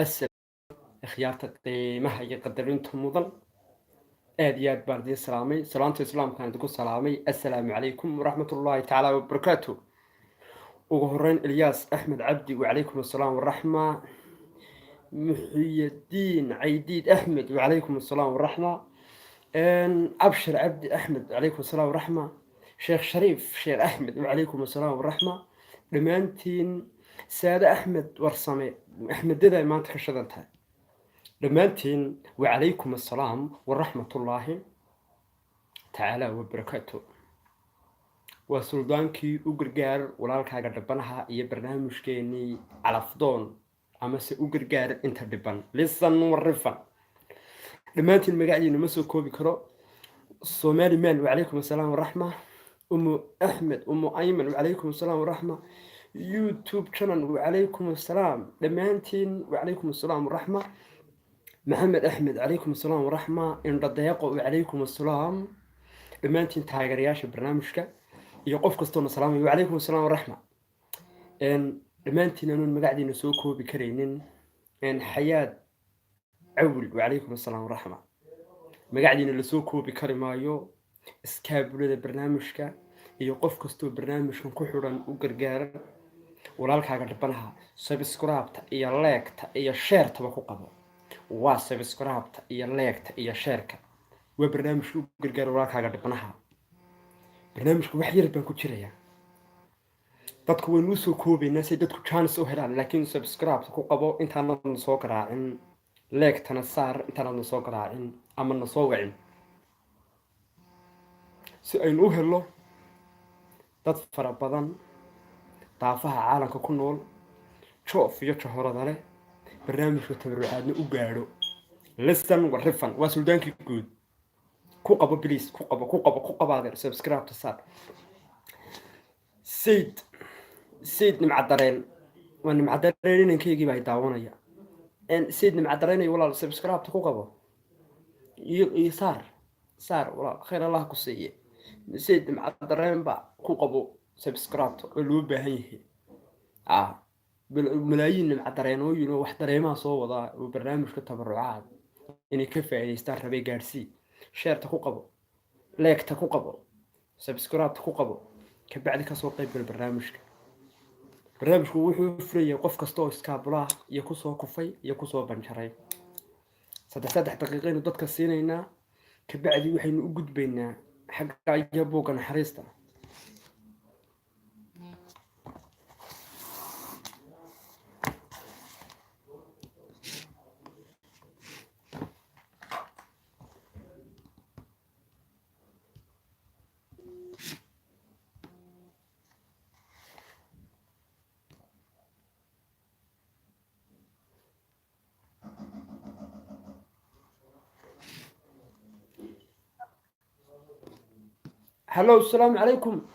أسأل اختيارات قيمها يقدرين تمضن آديات باردين سلامي سلامة الإسلام كانت تقول سلامي السلام عليكم ورحمة الله تعالى وبركاته وهرين إلياس أحمد عبدي وعليكم السلام والرحمة محي الدين عيديد أحمد وعليكم السلام والرحمة أبشر عبدي أحمد وعليكم السلام والرحمة شيخ شريف شيخ أحمد وعليكم السلام والرحمة دمانتين سادة أحمد ورسمي أحمد دادا ما تكشدنتها دمانتين وعليكم السلام ورحمة الله تعالى وبركاته وسلطانكي وقرقار ولالكاga dhibanaha iyo barnaamijkeeni calafdoon ama se u gargaar inta dhiban lisan warifan dhamaantiin magaciina ma soo koobi karo Somali man وعليكم السلام ورحمة أحمد أيمن وعليكم السلام ورحمة يوتيوب channel وعليكم السلام dhamaantiin وعليكم السلام ورحمة محمد أحمد عليكم السلام ورحمة إن رضيق وعليكم السلام dhamaantiin taageerayaasha barnaamijka iyo qof kastoo salaam وعليكم السلام ورحمة dhamaantiin aanu magacdiina soo koobi kareynin حياة عول وعليكم السلام ورحمة magacdiina la soo koobi kari maayo iskaabulada barnaamijka iyo qof kastoo barnaamijkan ku xiran u gargaar walaalkaaga dhibanaha subscribe-ta iyo like-ta iyo share-ta ku qabo waa subscribe-ta iyo like-ta iyo share-ka waa barnaamijku u gargaar walaalkaaga dhibanaha barnaamijku wax yar baan ku jirayaa dadku way noo soo koobaynaa si dadku chance u helaan laakiin subscribe-ta ku qabo intaanad soo garaacin like-tana saar intaanad soo garaacin ama na soo wacin si aynu u helo dad fara badan daafaha caalamka ku nool joof iyo jahorada leh barnaamijka tabarucaadna u gaadho lisan warifan waa suldaankii guud ku qabo please ku qabo adeer subscribe-ta saar سيد نمعدرين ونمعدرين إنكيجي باي داونيا إن سيد نمعدرين ولا سبسكرايب تكو قبو صار ولا خير الله كسيه سيد نمعدرين با كو قبو سبسكرايب اللي باهيه بالملايين نمعدرين وينو واحد دريما سو وضع وبرنامج كتبرعات إني كيف يستار ربي جارسي شير تكو قبو لايك تكو قبو سبسكرايب تكو قبو كبعد كسو قيب بالبرنامج barnaamijku wuxuu furayay qof kasta oo iskaabula iyo ku soo kufay iyo ku soo banjaray saddex daqiiqo dadka siinayna ka bacdi waxaynu u gudbaynaa xagga iyo buuga naxariista هلو السلام عليكم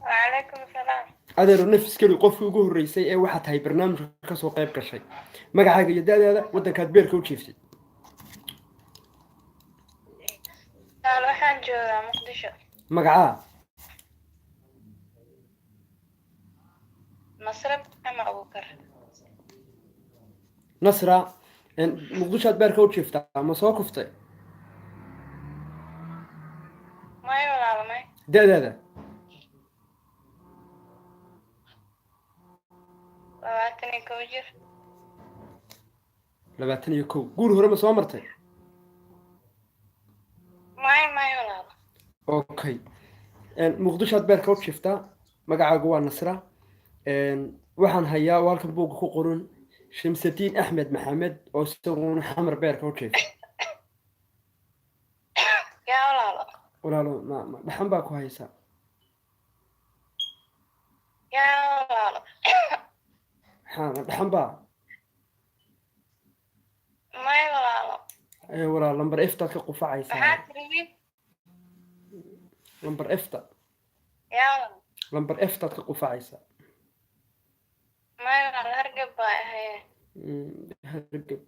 وعليكم السلام أدير نفس كل قف يقول الرئيسي أي واحد هاي برنامج كسو قيب كشيء ما قاعد يدادا ودك كاتبير كوتشيفتي قال waxaan joogaa Muqdisho magacaa Masrab ama Abubakar nasra muqdisho aad beer coachifta ma soo kuftay may walaalmay da'daada 21 jir 21 guur hore ma soo martay may walaal okay muqdisho aad beer coachifta magacaagu waa nasra waxaan hayaa walkan buuga ku qoran Shamsuddin Ahmed Maxamed oo isaguna xamar beer coachif yaa walaalo ma dhaxan baa ku haysa yaa walaalo dhaxan baa may walaalo walaal lambar ifta ka qufacaysa maxaa tiri lambar ifta yaa lambar ifta ka qufacaysa may walaal hargab baa ahay hargab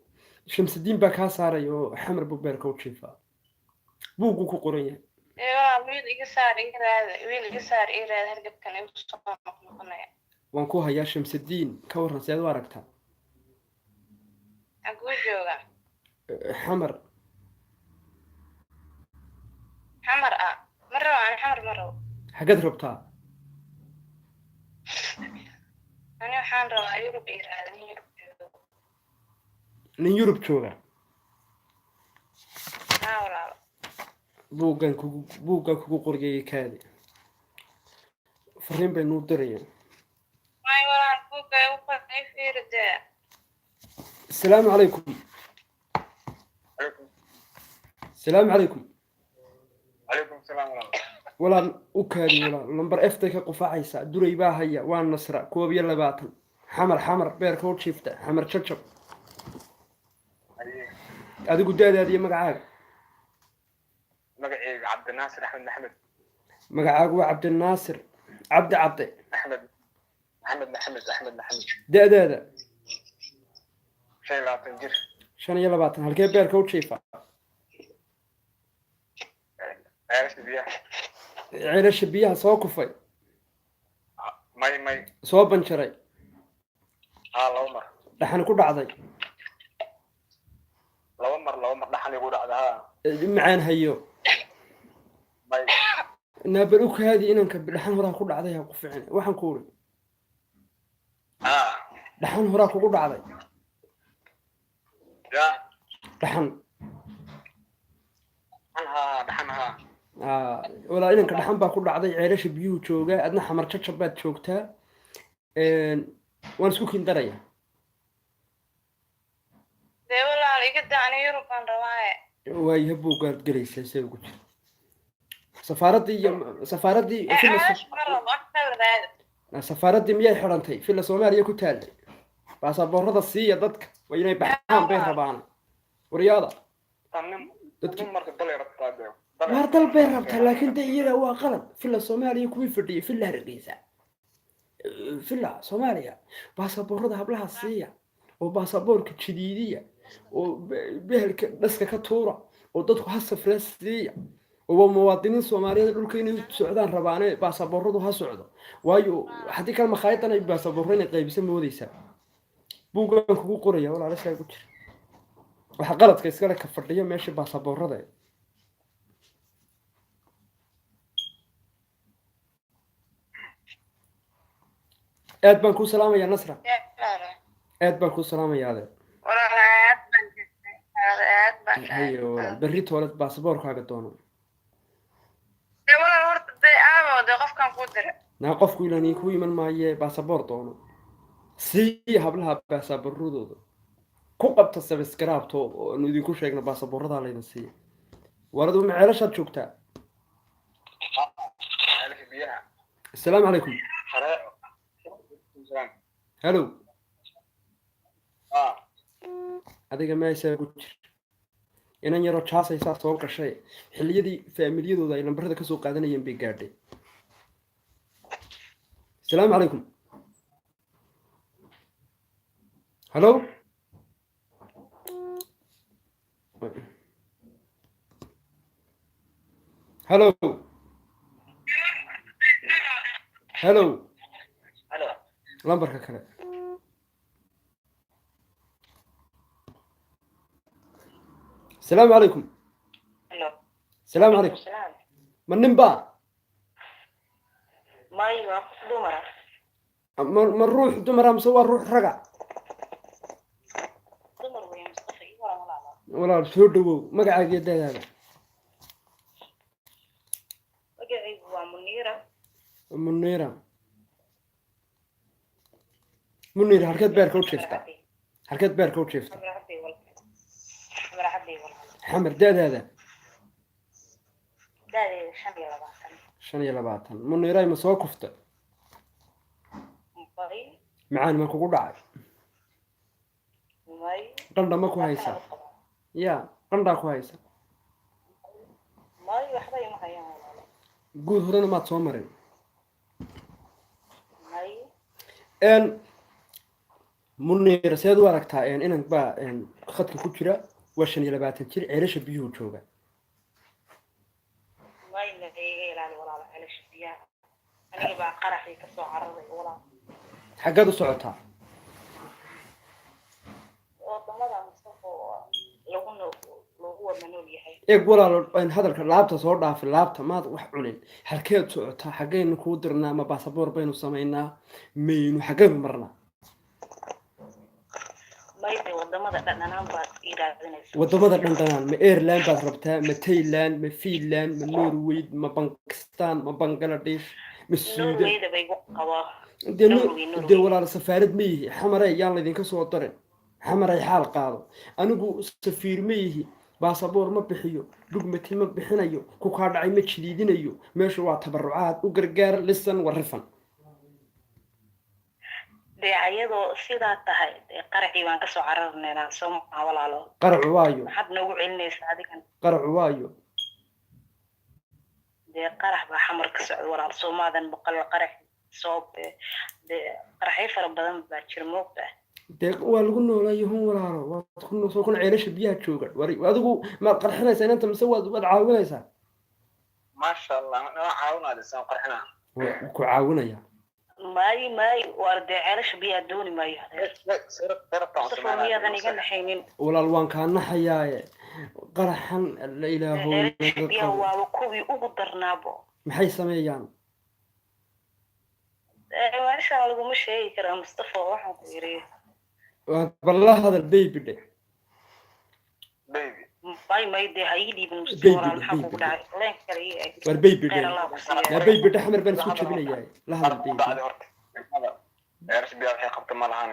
Shamsuddin baa ka saaray oo xamar buu beer coachifa buugu ku qoran yahay wiil iga saar iraad hargabkan igu soo noqonaya waan ku hayaa Shamsudiin ka waran seed u aragtaa Aku jooga. xamar Xamar ah. Marro aan xamar marro. xagad rabtaa Ani waxaan rabaa Yurub iyo raadin Yurub jooga. nin Yurub jooga Haa walaalo. buuggan kugu qoriyay kaadi fariin bay nuu dirayeen May walaal buugga u qornay fiirde. السلام عليكم عليكم السلام عليكم عليكم السلام ورحمة الله. ولا أكادي ولا نمبر افتك قفاعيسا دري باهيا وان نصرة كوب يلا باتن حمر بير كوت شيفتا حمر تشتشب أيه. هذا قداد هذه مقعاق مقعي عبد الناصر أحمد محمد. مقعاق وعبد الناصر عبد أحمد محمد. دا شيء لا تنجر. شان يلا باتن هل كيف بير كوت شيفا عرفت بيها. عيرش بيها سو كفاي ماي سو بنشري لو دحن ku dhacday لو مر دحن يقول هذا macaan hayo ماي naabal u kaadi inanka dhaxan horaa ku dhacday ha ku fiicin waxaan ku uri dhaxan horaa kugu dhacday يا dhaxan دحنها walaa inanka dhaxan baa ku dhacday ceelasha biyuhu joogaa adna xamar jajab baad joogtaa waan isku kindaraya Dee walaal iga daani Yurub aan rabaaye. waayaha buuggaad gelaysaa see ugu jira safaaradii Caash marro waqti raad. safaaradii miyay xidhantay filla Soomaaliya ku taallay baasaboorada siiya dadka waa inay baxaan bay rabaan waryaada dadkii marka dalay rabtaa waar dal bay rabtaa laakiin de iyada waa qalad filla Soomaaliya kuwii fadhiyay filla Hargeysa filla Soomaaliya baasaboorada hablaha siiya oo baasaboorka jadiidiya oo behelka dhaska ka tuura oo dadku ha safraan siiya oo muwaadiniin Soomaaliyeed dhulka inay socdaan rabaane baasabooradu ha socdo waayo hadii kale makhaayadana ay baasaboorada qaybisa moodaysa buuggan kugu qoraya walaal isla ku jira waxa qaladka iskala ka fadhiyo meesha baasaboorada aad baan ku salaamayaa Nasra aad baan ku salaamayaa Walaal aad baan hayo berri toolad baasaboorkaaga doono Dee walaal horta dee aawado qofkan ku diray. naa qofku ilaanin ku iman maaye baasaboor doono si hablaha baasaboorradooda ku qabta subscribe-to oo idinku sheegna baasaboorrada layna siiyo waradu ma ceelashaad joogtaa عرفت بيها. السلام عليكم السلام. هلو آه. adiga meesha ku jir inan yaro jaasaysaa soo gashay xilliyadii faamiliyadooda ay lambarada ka soo qaadanayeen bay gaadhay السلام عليكم هلو هلو هلو ألو. لمبرك كله السلام عليكم ألو. السلام عليكم السلام. من نبا ماي واقف دمرة. من روح دمرة مسوى روح رقع دمر ويا مصطفى ولا ولا شو دو مقعد يد هذا وجعي هو منيرة منيرة حركات بيركوت شفتا حركات بيركوت شفتا حمر داد هذا دادي شن يلا باطن منيرة مسوى كفتة ماي معانا ما كوكو داعي ماي قندا ما كويسة يا قندا كويسة ماي واحدة يوم هيا قول هذا ما تصومرين ماي ان منيرة سيد واركتها ان انك با ان خدك كجرا وشن يلا باطن جير عيرش بيو جوغا ماي اللي هي لا ولا على شبيها أنا بقى قرحي كسو عرضي ولا xaggeed u socotaa wadamada Mustafa lagu wada nool yahay. eeg walaalo hadalka laabta soo dhaafin laabta maad wax cunin halkeed socotaa xaggeynu kuu dirnaa ma baasaboor baynu samaynaa maynu xaggeynu marnaa Maybe wadamada dhanaan baad iraadinaysaa. wadamada dhandhanaan ma Ireland baad rabtaa ma Thailand ma Finland ma Norway ma Pakistan ma Bangladesh ma Suudaan Norway bay ku qabaa. dee walaalo safaarad ma yihi xamaray yaan laydinka soo darin xamaray xaal qaado anigu safiir ma yihi baasaboor ma bixiyo dhugmati ma bixinayo ku kaa dhacay ma jidiidinayo meesha waa tabarucaad u gargaar lisan warifan ayadoo sidaa tahay qaracii baan kasoo cararnaynaa Soomaa walaalo. qaracu waayo maxaad noogu celinaysaa adigan? qaracu waayo dee qarax baa xamar ka socda walaal Soomaadan boqol qarax soob dee qaraxyo fara badan baa jira moogta. dee waa lagu noolaayo hun walaalo waad ku soo kun ceelasha biyaha jooga wari adigu ma qarxinaysaa inanta mise waad caawinaysaa maasha allah ana caawinaad saan qarxinaa ku caawinaya maayi war dee ceelasha biyaha dooni maayo miyadan iga naxaynin walaal waan kaa naxayaaye qaraxan la ilaaho biyaha waaba kuwii ugu darnaabo maxay sameeyaan meesha laguma sheegi karaa Mustafa waxaan ku yiri balla hadal baby dhe baby may dee ha ii dhiibin Mustafa walaal maxaa kugu dhacay leen kale ii eg war baby dhe ya baby dhe xamar baan isku jabinayaa la hadal baby ceelasha biyaha waxay qabta ma lahan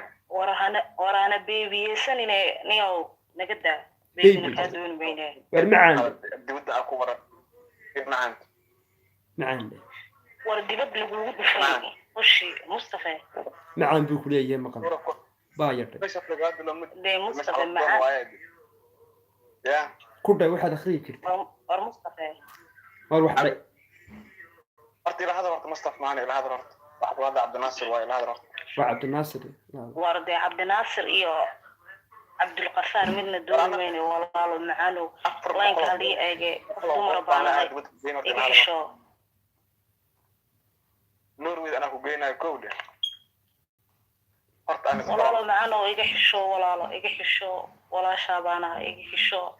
warana baby sanine niyo naga daa baby ka doon bayne war macaan dibadda aku waran macaan macaan war dibad lagu dhufay وشي مصطفى معان بيقول لي ايام مقام بايرت ليه مصطفى معاه يا كل واحد اخريك ور مصطفى ور واحد ارتي لهذا ورت مصطفى معنا لهذا ورت واحد وضع عبد الناصر واي لهذا ورت وعبد الناصر ورد عبد الناصر iyo عبد القفار من الدول وين والله معانو وين كان لي اجي دمر بانا ايشو نورويد أنا كوجينا كودة. أرت أنا. والله معنا ويجي حشو والله يجي حشو ولا شابانا يجي حشو.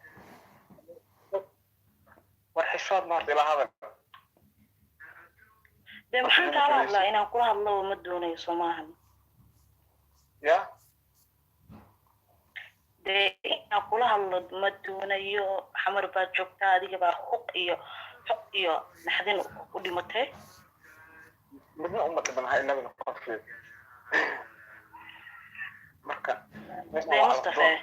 والحشاد ما إلى هذا. ده محن تعرف لا أنا كلها الله ومدوني صماهم. يا. ده أنا كلها الله مدوني يو حمر بجوكتا هذه جبار حقيو نحدين ودي متى. بدنا أمة تبنى هاي النبي نقطة فيه مركا مصطفى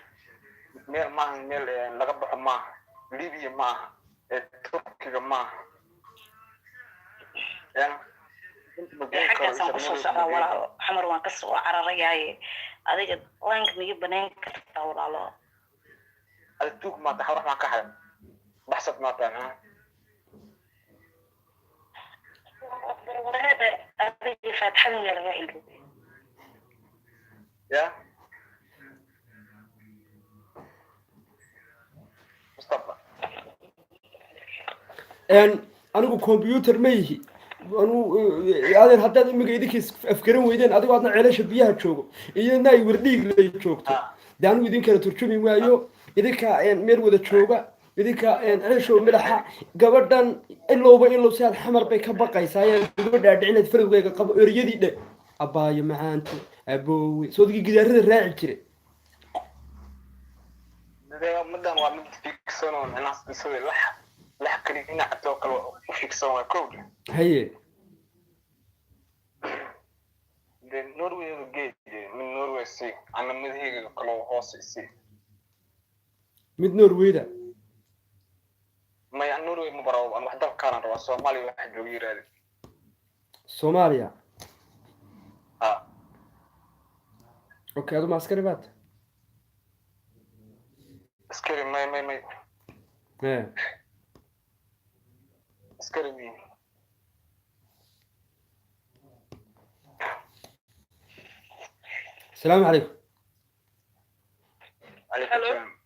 ميل معه ميل لقبح معه ليبيا معه تركيا معه يعني حاجة سنقصص ولا حمر وانقص وعررياي هذا وينك نجيب بنين كتبتا ولا لا هذا توك ما تحرح معك حد بحثت ما تاني هذا اللي فاتح لي الغائب يا مصطفى anigu computer ma yihi adeer haddaad imiga idinkiis afgaran weydeen adigu aadna ceelasha biyaha joogo iyadna ay wardhiig lay joogto dee anigu idin kala turjumi waayo idinka meel wada jooga idinka ceeshow madaxa gabadhan ilowba ilow si aad xamar bay ka baqaysaa gabadha dhicinaad farowgeega qabo eryadii dhe abaayo macaanto aboowe soodgii gidaarada raaci jiray مدن ومد فيكسون الناس تسوي لح كلينا حتى لو فيكسون كود هي النرويج جيد من نرويج سي أنا مذهي كلو هوس سي mid norwayda ما يعني نرويج مباراه أنا واحد كان روا سومالي واحد جوير هذا soomaaliya اوكي adu ma askari baad اسكري ما اسكري مين السلام عليكم عليكم السلام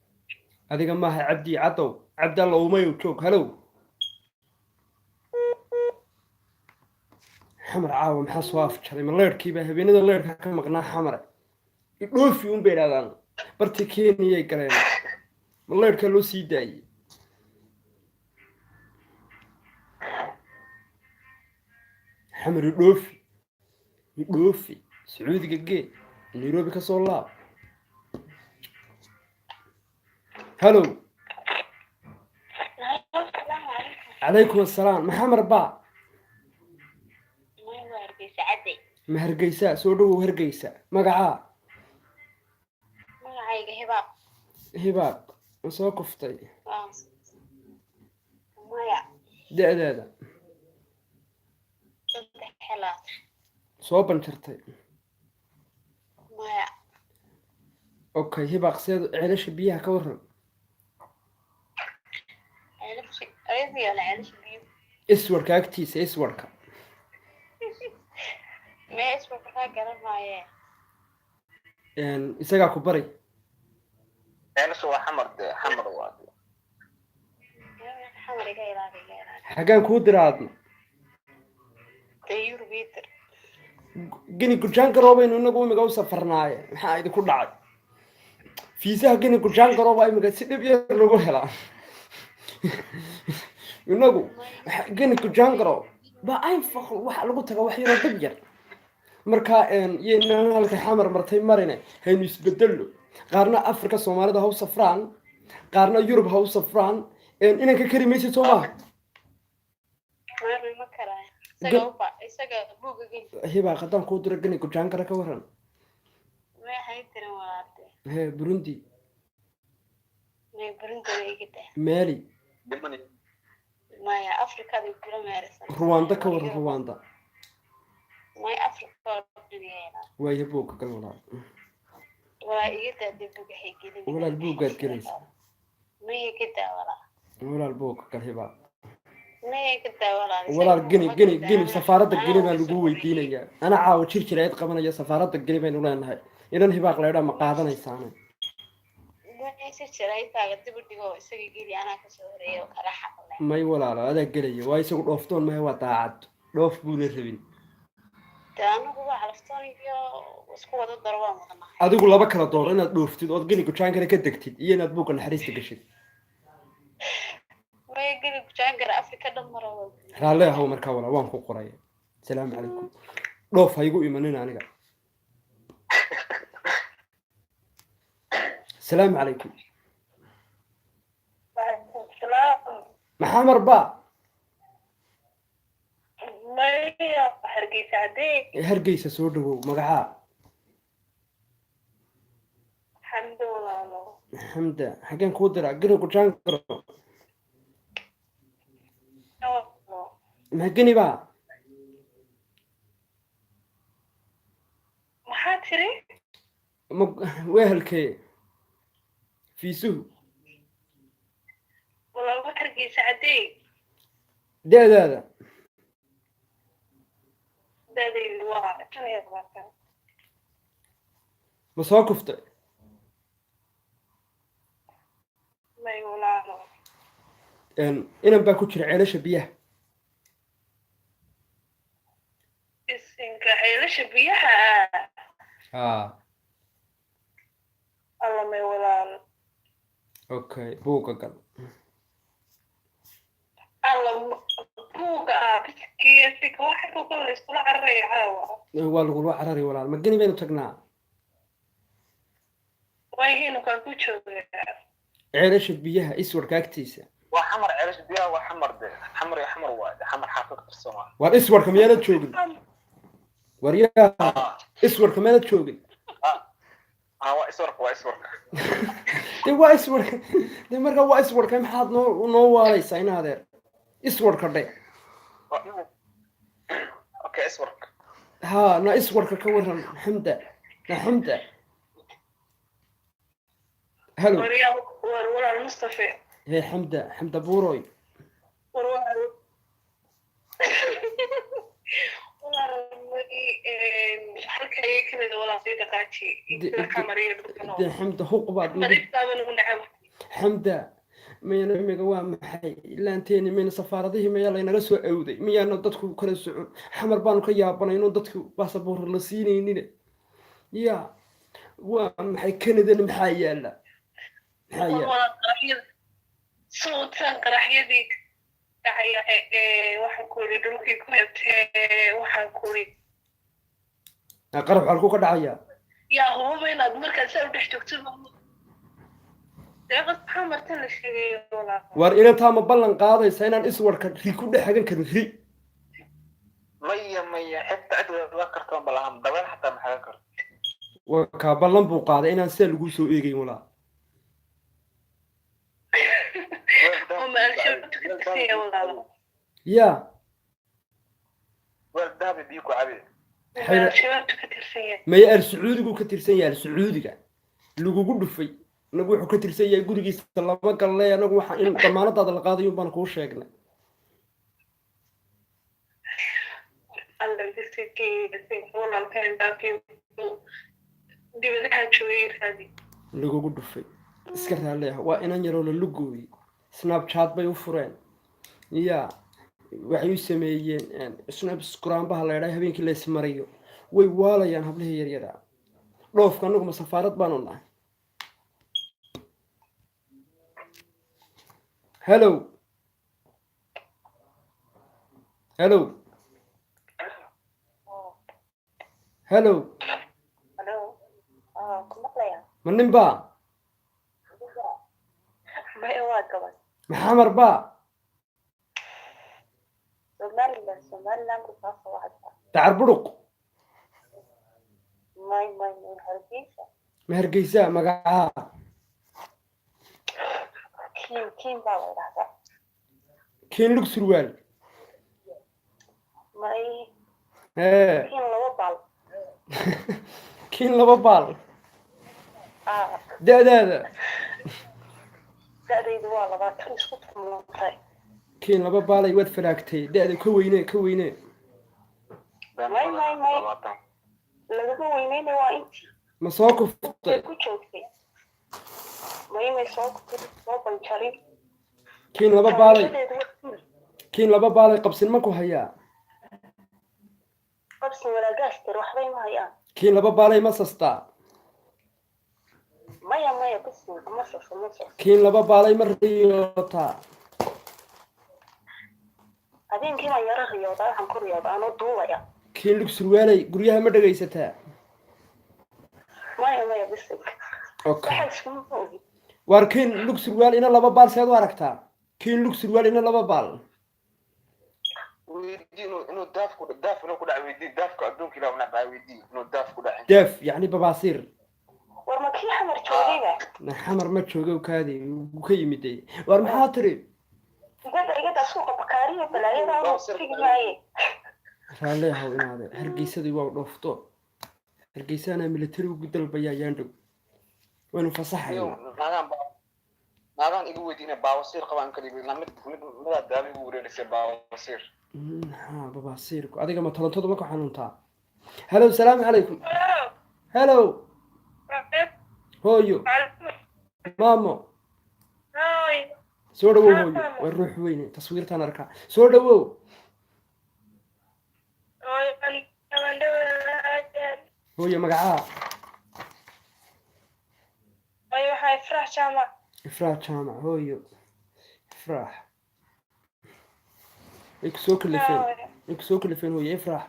adiga maaha cabdi cadow cabdalla umayow joog halow xamar caawa maxaa soo afjaray ma leerhkiiba habeenada leerhka ka maqnaa xamare idhoofi un bay idhahdaan bartii kenyay galeen ma leerhkaa loo sii daayey xamar idhoofi sacuudiga gee nairobi ka soo laab halow calaykum assalaam maxamar baa ma hargeysa soo dhawow hargeysa magacaa magacayga hibaaq hibaaq ma soo kuftay maya da-daada saddex xelaad soo banjartay maya okay hibaaq seed ceelasha biyaha ka waran ceelasha biyo iswarka agtiisa iswarka mee iswarka kaa garan maayee isagaa ku bari ceelasha waa xamar dee xamar waa xamar iga ilaali xaggaan kuu diraadna dee yurbiidir geni gurjaan garoobaynu inagu imiga u safarnaaye maxaa idinku dhacay fiisaha geni gurjaan garooba imiga si dhib yar lagu helaa inagu geni gurjaan garoob baa einfach waxa lagu taga wax yaroo dhib yar markaa yaynan halka xamar martay marine haynu isbedello qaarna afrika soomaalida ha u safraan qaarna yurub ha u safraan inaan ka kari maysid soo maaha ma karaayo isaga buuga geli hibaaq haddaan kuu diro geni gurjaan gara ka waran may hay tiran walaarte he burundi may burundi iga dah mali maya afrikada gula meeraysan ruwanda ka waran ruwanda may afrika dunyada waayo buugga gal walaal walaa iga daa dib buuga hay gelin walaal buuggaad gelaysa may iga daa walaal buugga gal hibaaq may iga daa walaal geni safaaradda geni baan lagu weydiinayaa ana caawa jir jireed qabanaya safaaradda geni baynu leenahay inan hibaaq leedhaa ma qaadanaysaane may walaalo adaa gelaya waa isagu dhooftoon mahe waa daacad dhoof buuna rabin adigu laba kala dooro inaad dhooftid ood geni gujaan kale ka degtid iyo inaad buugga naxariista gashid raalle ahow markaa walaal waan ku qoraya asalaamu calaykum dhoof ha igu imanin aniga asalaamu calaykum maxamar baa hargeysa soo dhawow magacaa xamda xaggeen kuu diraa geni gujaan garo ma geni baa maxaa tiri wehelkee fiisuhu walaal hargeysa cadee da-daada dadaydu waa 15 ma soo kuftay may walaalo inan baa ku jira ceelasha biyaha isinka ceelasha biyaha alla may walaalo okay buugga gal alla buuga biskiisika waxa ku kala isla carray caawa waa lagula carari walaal ma geni baynu tagnaa wayhiinu kaan ku joogaa ceelasha biyaha iswarka agtiisa waa xamar ceelasha biyaha waa xamar de xamar iyo xamar waa xamar xaafad ka tirsan waar iswarka miyaanad joogin waryaa iswarka miyaanad joogin waa iswarka de waa iswarka de markaa waa iswarka maxaad noo waalaysaa in adeer iswarka dhe okay iswarka ha na iswarka ka waran xamda na xamda halo walaal mustafa hee xamda buuroy de xamda huq baad xamda miyana imiga waa maxay ilaanteeni miyana safaaradihii miyaa laynaga soo awday miyaana dadku kala socon xamar baanu ka yaabanay inuu dadku baasaboor la siinaynin ya waa maxay kanadana maxaa yaala suutaan qaraxyadii dhacaya waxaan ku yidhi dhulkii ku hebtee waxaan ku yidhi qarax halku ka dhacaya yaa hubaba inaad markaas u dhex joogto deeqas maxaa martan la sheegay walaa war inantaa ma ballan qaadaysa inaan iswarka ri ku dhex hagan karin ri maya xita cid la kartaan balahan dabeel xataa maxaa kar waa ballan buu qaaday inaan sida lagu soo eegayn walaa ya والدهب بيكو عبيد ما يا السعودي ka tirsan yahay Sacuudiga lagu dhufay nagu wuxuu ka tirsan yahay gurigiisa laba galay anagu waxa in damaanadaada la qaadayo baan ku sheegnay alla disiki wala kan daafin dibadaha joogay raadi lagu dhufay iska raaleeyahay waa inan yaro la lugooyay snapchat bay u fureen ya waxay u sameeyeen snapgram baha la yiraahdo habeenkii la ismarayo way waalayaan hablaha yaryada dhoofka anagu ma safaarad baan u nahay hello hello hello hello kuma qlaya manin ba may waa gabadh maxamar ba Somaliland ku soo wacda tacar buruq may hargeysa ma hargeysa magaca kiin baa wadaada kiin lug surwaal may kiin laba baal da'daada waa 20 isku tumantay kiin laba baalay wad faraagtay da'da ka weyne may lagu weynayna waa intii ma soo kuftay ku joogtay may soo banjarin kiin laba baalay qabsin ma ku hayaa qabsin walaagaas tir waxbay ma hayaan kiin laba baalay ma sastaa maya qabsin ma sastaa kiin laba baalay ma riyoota adeenkii ma yara riyooda waxaan ku riyoodaa anoo duulaya kiin lug surwaalay guryaha ma dhagaysataa maya bisin okay war kiin lug surwaal ina laba baal seed u aragtaa kiin lug surwaal ina laba baal inuu daaf ku dhac weydii daafka adduunka ilaa una baa weydii inuu daaf ku dhacay daaf yani babaasiir war ma kii xamar joogayba na xamar ma joogo kaadi uu ka yimid war maxaa tiri igada suuqa bakaariyo balaayada oo tigmaaye raaleeyahay inaad hargeysadii waa dhoofto hargeysana military ugu dalbaya yaandhow waynu fasaxaynaa naadaan igu weydiina baawasiir qabaan kaliya mid daali ugu wareerisay baawasiir babaasiirku adiga ma talontoodu ma ku xanuuntaa hello salaamu calaykum hello hooyo maamo soo dhawow hooyo waa ruux weyne taswiirtaan arkaa soo dhawow hooyo magacaa ifraax jaamac hooyo ifraax ay kusoo kalifeen hooyo ifraax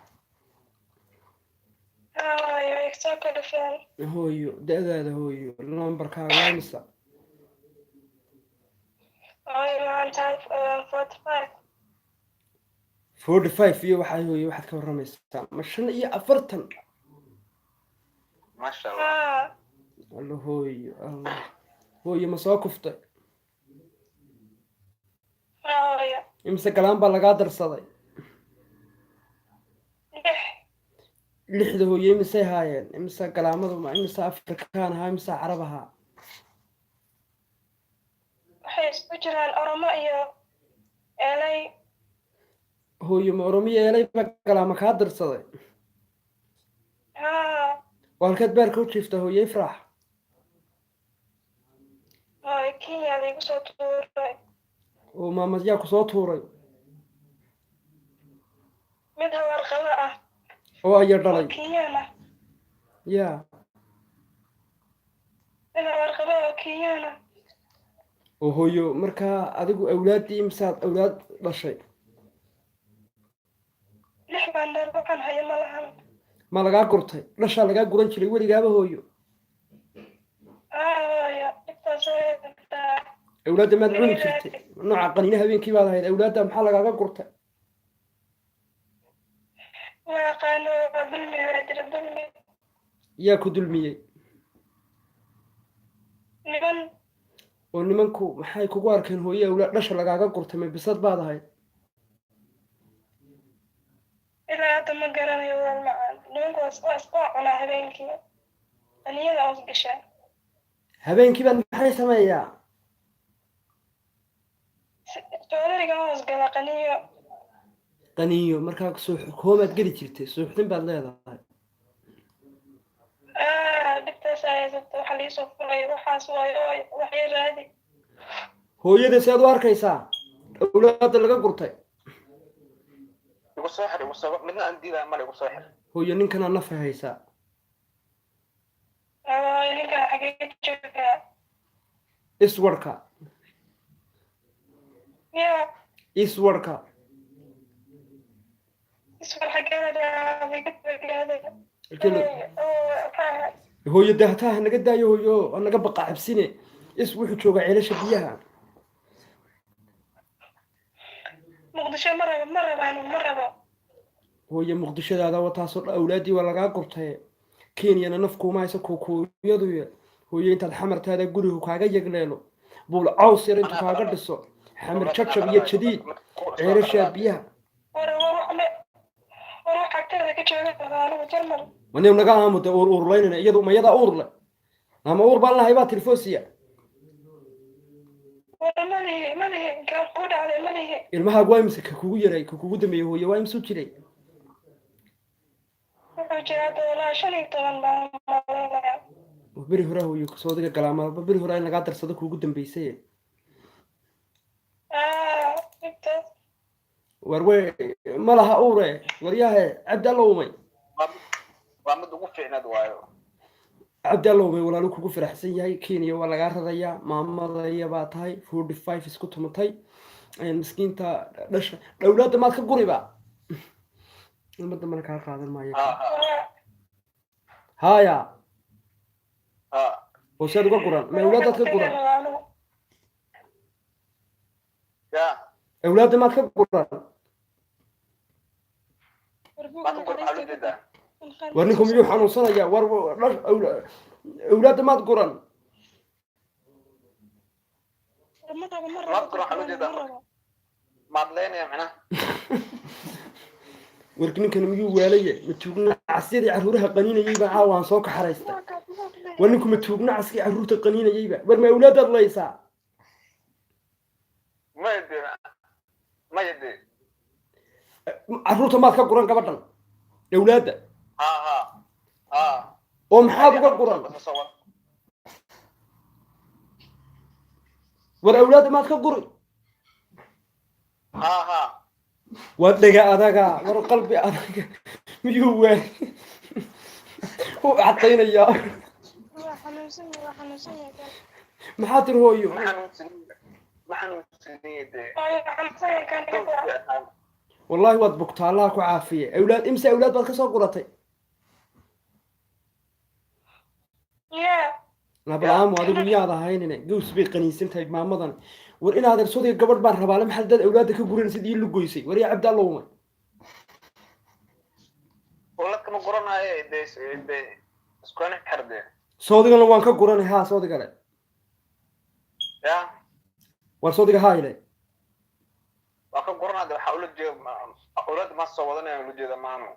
hooyo da'daada hooyo lambarkaaga waa imisa 45 iyo waxay hooyo waxaad ka waramaysaa ma 45 masha Allah الله هوي ما soo kuftay imse galaan baa laga darsaday lixda hooyo imse haayeen imse galaamadu ma imse afrikaan ha imse carab ha waxay isku jiraan oromo iyo eelay hooyo ma oromo iyo eelay baa galaama ka darsaday walkeed beerka u jiifta hooyo ifraax kii Kenya lagu soo tuuray. oo maamad yaa ku soo tuuray Mid warqado ah oo ay oo dhalay Kenyana. yaa Mid warqado oo Kenyana. oo hooyo markaa adigu awlaadii imsaad awlaad dhashay Lix baan dheer waxaan hayo ma lahan. ma lagaa gurtay dhashaa lagaa guran jiray weligaaba hooyo Hooyo intaas oo intaa. awlaadda maad cuni jirtay nooca qaniina habeenkii baad ahayd awlaadda maxaa lagaaga gurtay Waa qaano dulmi jira dulmi. yaa ku dulmiyey Niman oo nimanku maxay kugu arkeen hooyo awlaad dhasha lagaaga gurtay ma bisad baad ahayd ilaa hadda ma garanayo wal macaan. Nimankaas waa cunaa habeenkii. Aniyada hoos gashaa. habeenkii baad maxay sameeyaa Toodariga hoos gala qaniyo. qaniyo markaa koomaad geli jirtay suuxdin baad leedahay Dhibtaas haysato waxa la soo fulay waxaas waayo wax yar raadi. hooyada si aad u arkaysaa awlaadda laga gurtay igu soo xir igu soo midna aan diidaa male igu soo xir hooyo ninkana nafa haysaa Ninka xagee joogaa. iswarka Yaa iswarka isfar xagee daa hooyo dee hataa hanaga daayo hooyo hanaga baqa cabsine is wuxuu joogaa ceelasha biyaha Muqdisho ma rabo. hooyo muqdishadaada wataasoo awlaadii waa lagaa gurtay kenyana nafkuuma haysa kuukuyadu hooyo intaad xamartaada gurigu kaaga yegleelo buul caws yar intuu kaaga dhiso xamar jajab iyo jadiid ceelasha biyaha war xagteeda ka jooga anigu Jarmal. manew naga aamuda uurlaynana iyadu mayadaa uur leh ama uur baan lahay baa tilfoosiya malihi gaar ku dhacday malihi. ilmahaagu waa imse ka kugu yaray ka kugu dambeeyey hooyo waa imsuu jiray Wuxuu jiraa doolaa 15 baan malaynayaa. beri hore hooyo soodiga galaamadaba beri hore in lagaa darsado kuugu dambeysay dhibtaas. war wey ma laha uure waryahe cabdi alla umay waa mid ugu fiicnaad waayo cabdi alla umay walaalu kugu faraxsan yahay kenya waa lagaa rarayaa maamadaya baa tahay 45 isku tumatay miskiinta dhasha awlaadda maad ka guriba ilma dambana kaa qaadan maayo haya oo siaad uga guran ma awlaadaad ka guran ya awlaadda maad ka guran maad ku gurma xalu jeedaa war ninku miyuu xanuunsanaya war awlaadda maad guran maad guro xalu jeedaa maad leenaya macnaha warki ninkana miyuu waalaye matuugna casyadii carruuraha qaniinayayba caawaan soo kaxaraysta war ninku matuugna caskii carruurta qaniinayayba war ma awlaadaad laysaa maya dee carruurta maad ka guran gabadhan awlaadda ha oo maxaad uga guran war awlaadda maad ka guri ha waa dhega adaga war qalbi adaga miyuu waay u cadaynayaa maxaa tiri hooyo والله واد بقتالها كعافية أولاد إمسى أولاد بعد كسر قرتي أنا بالعام وهذا ويا هذا هايننا جوس بيقني سنتها مع مضن ورينا هذا الصوت قبل بره بعلم حدد أولادك يقولون سيدي اللي جويسي وريا عبد الله وما أولادك ما قرنا إيه ديس سكون حرده صوتك لو وانك قرنا ها صوتك على يا وصوتك هاي له وأكون قرنا ده حاول الجيب أولاد ما صوّدنا الجيب معنا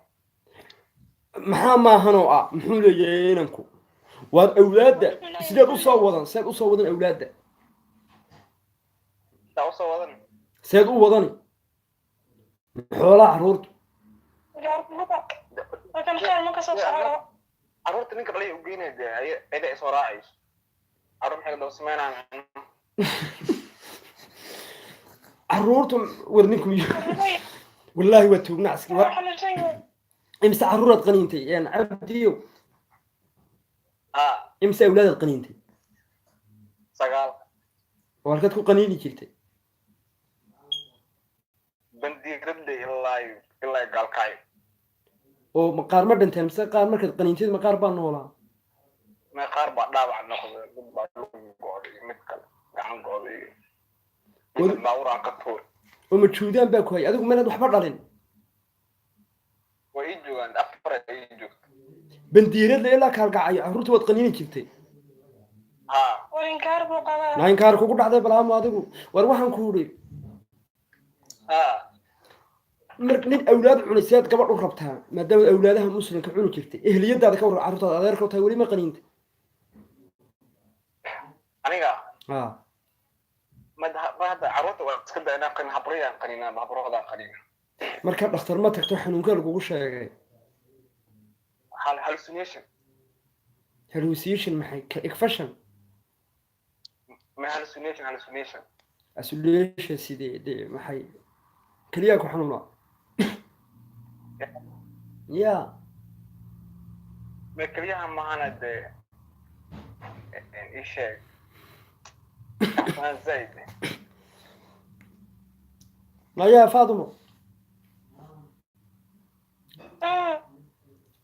ما هنوع محول جينكم وأولاد سيد أصوّدن سيد أصوّدن أولاد ده صوّدنا سيد أوضني حولا عرورت لكن خير ما كسر صعرة عرورت منك بلي وجينا ده إذا إسراعيش عرورت حاجة ده سمعنا عرورتم ورنيكم والله وتوبنا عسكري امس عرورات قنينتي يعني عبديو امس اولاد القنينتي سقال والكتكو قنيني جلتي بندي ردي إلا قال كاي oo maqaar ma dhinteen mise qaar markaad qaniinteed maqaar baa noolaa ما قارب دابع ناخذ قاعد مثل عن قاضي الباور كفور oo ma juudaan baa ku hay adigu meelaad waxba dhalin ويجوا عند أفر يجوا bandiirada ilaa kaalgacayo carruurta waad qaniini jirtay وإنكار بقضاء nainkaar kugu dhacday balaamo adigu war waxaan ku uri mar nin awlaad cunayseed gabadh u rabtaa maadaama awlaadaha muslimka cuni jirtay ehliyadaada ka waran carruurtaada adeerka u tahay weli ma qaniinta aniga ها ما هذا عروض واسكت أنا كان حبريا قنينا بحبروضا قنينا marka dhakhtar ma tagto xanuunka lagugu sheegay hallucination hallucination maxay ka igfashan ما hallucination isolation sidee maxay kaliya ku xanuuna ya ما كليها ما أنا ده إيش ما زايد لا يا فاطمه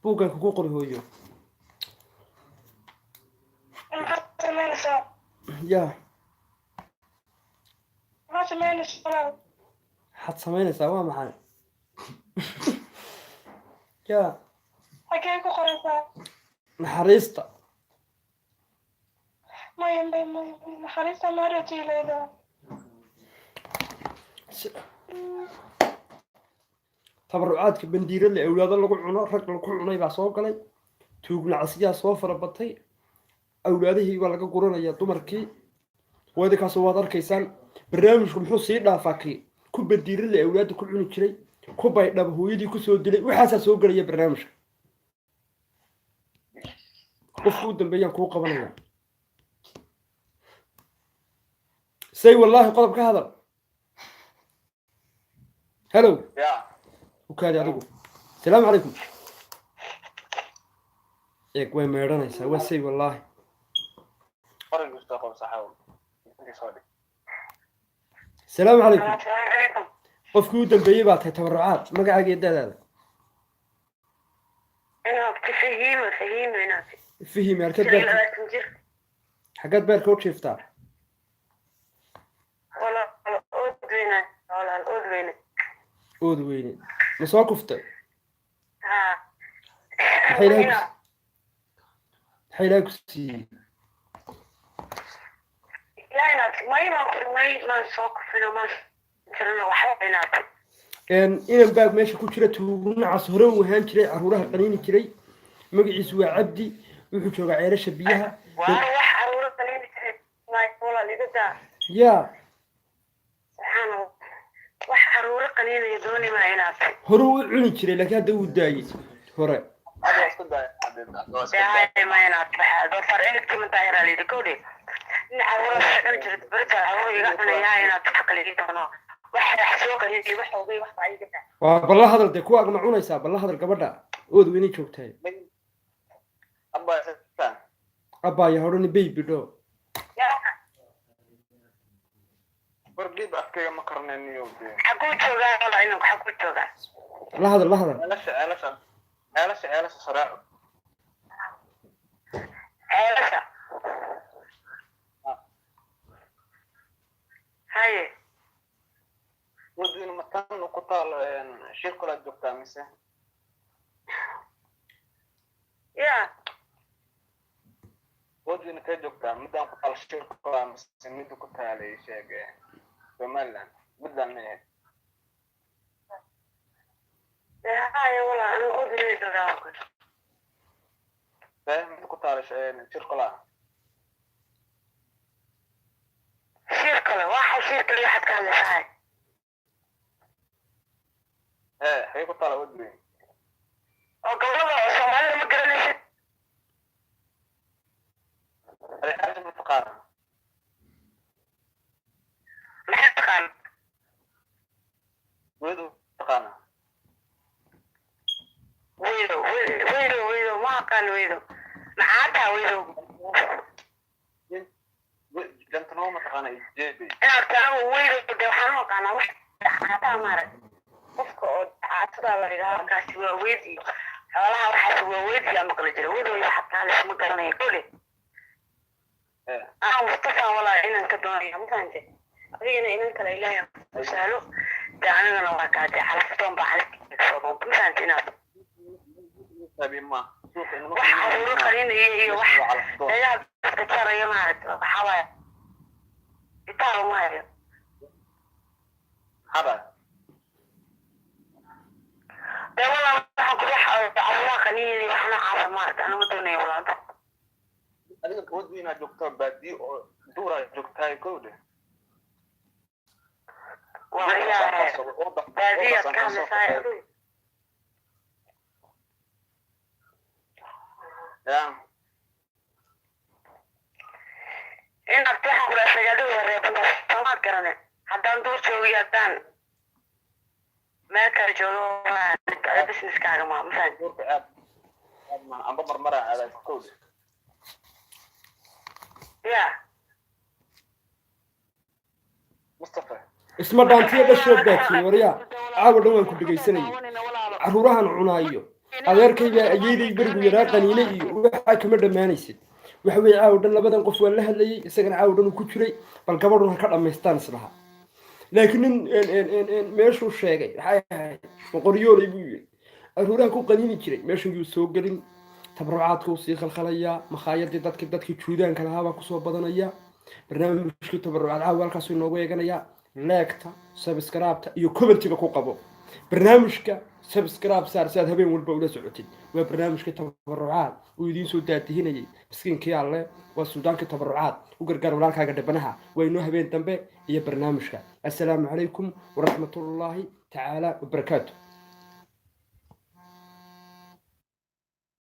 buuggan kugu qori hooyo ya waxaad samaynaysaa waa maxay ya naxariista tabarucaadka bandiirada awlaado lagu cuno rag lagu cunay baa soo galay tuugna casiyaa soo farabatay awlaadihii baa laga guranaya dumarkii wadakaas waad arkaysaan barnaamijku muxuu sii dhaafaa kii ku bandiirada awlaada ku cuni jiray ku baydhaba hooyadii kusoo dilay waxaasaa soo gelaya barnaamijka qofku u dambeeyaan kuu qabanaya say wallaahi qodob ka hadal hello وكاد يعرفوا السلام عليكم إيك وين ما يرنا يسوي السي والله السلام عليكم قفكوا دنبي بعد تبرعات ما قاعد يدل هذا أنا فهيم أنا فهم يركب بالك حاجات بالك وش يفتح ولا أودوينه ولا الأودوينه أودوينه مسوا كفته حيلاك حيلاك سي لا ما سوق فينا ما كنا وحنا إن الباب ماشي كل تقولون عصورة وهان شري عرورها قليل شري مقعس وعبدي وحشوا عيرش بيها وح عرورة قليل شري ما يقول اللي بدا يا سبحان الله وح عرورة قليل يدوني ما ينافع هرو عين شري لك هذا وداي هراء هذا أصدق ده ما ينافع هذا فرق كم تغير لي دكودي عرورة قليل شري برجع عرورة يقعنا يا ينافع قليل تمام واحد حسوق يجي واحد وضي واحد عايز كده والله هذا الدكوا أجمعون يساب الله هذا القبضة أودويني شوفتها أبا ستة أبا يهروني بيبي دو برجيب أفكار مكرنة نيوم حكوت شغال والله إنه حكوت شغال لحظة علاش صراحة هاي ودين مكان وقطال شركة الدكتور مسه يا ودين كدكتور مدام قطال شركة مسه مدو كتالي شيء بملان بدل منه هاي والله أنا أدري دراك فاهم مدو كتالي شركة لا شركة واحد شركة اللي حد كان هاي هي كتالي ودين وقبل سومالي ما قرنيش هذه حاجة متقارنة أقان ويدو معاتا ويدو جنت نوم تقانا إجابي أنا أبتعو ويدو دي وحانو أقانا وحد حتى مارك qofka oo caatada la yiraahdo kaasi waa weydii xoolaha waxa waa weydii ama kala jira weydii iyo xataa la isma garanayo kule Mustafa wala inaan ka doonayo maanta adigana inaan kala ilaahay sahlo daanana waa ka xalaftoon baa xalaftoon maanta inaad sabima waxa uu qarinaya iyo waxa ayaa ka jarayo maaragtay waxa waa itaalo ma hayo hada والله راح اروح الله قليل واحنا عافمات انا ما دوني ولا أنا كود بينا دكتور بدي دورة دكتور كوده وهي بدي كان ساير يا إن أفتح ولا سجادة ولا بس ما كرنا حتى ندور شوية تان ما كرجلو بس نسكار ما مثلا عم بمر مرة على كود يا مصطفى isma dhaantiya dhashood baatiye waryaa caawa dhan waan ku dhegaysanayay caruurahan cunaayo adeerkayga ayeeday berigu yaraa qaniine iyo waxaa kama dhammaanaysid waxa weeye caawa dhan labadan qof waan la hadlayay isagana caawa dhan uu ku jiray bal gabadhun ha ka dhammaystaan islaha laakiin nin meeshuu sheegay waxay ahayd boqoryoolay buu yidhi caruuraha ku qaniini jiray meeshan yuu soo gelin tabarucaadkuu sii khalkhalayaa makhaayadii dadkii juudaanka lahaabaa kusoo badanaya barnaamijkii tabarucaad caawa halkaasuu inoogu eeganayaa leegta sabskraabta iyo commentiga ku qabo barnaamijka sabskraab saar si aad habeen walba ula socotid waa barnaamijka tabarucaad uu idiin soo daadihinayay miskiinkii alle waa suudaankii tabarucaad u gargaar walaalkaaga dhibanaha waa inoo habeen dambe iyo barnaamijka assalaamu calaykum waraxmatullaahi tacaala wabarakaatu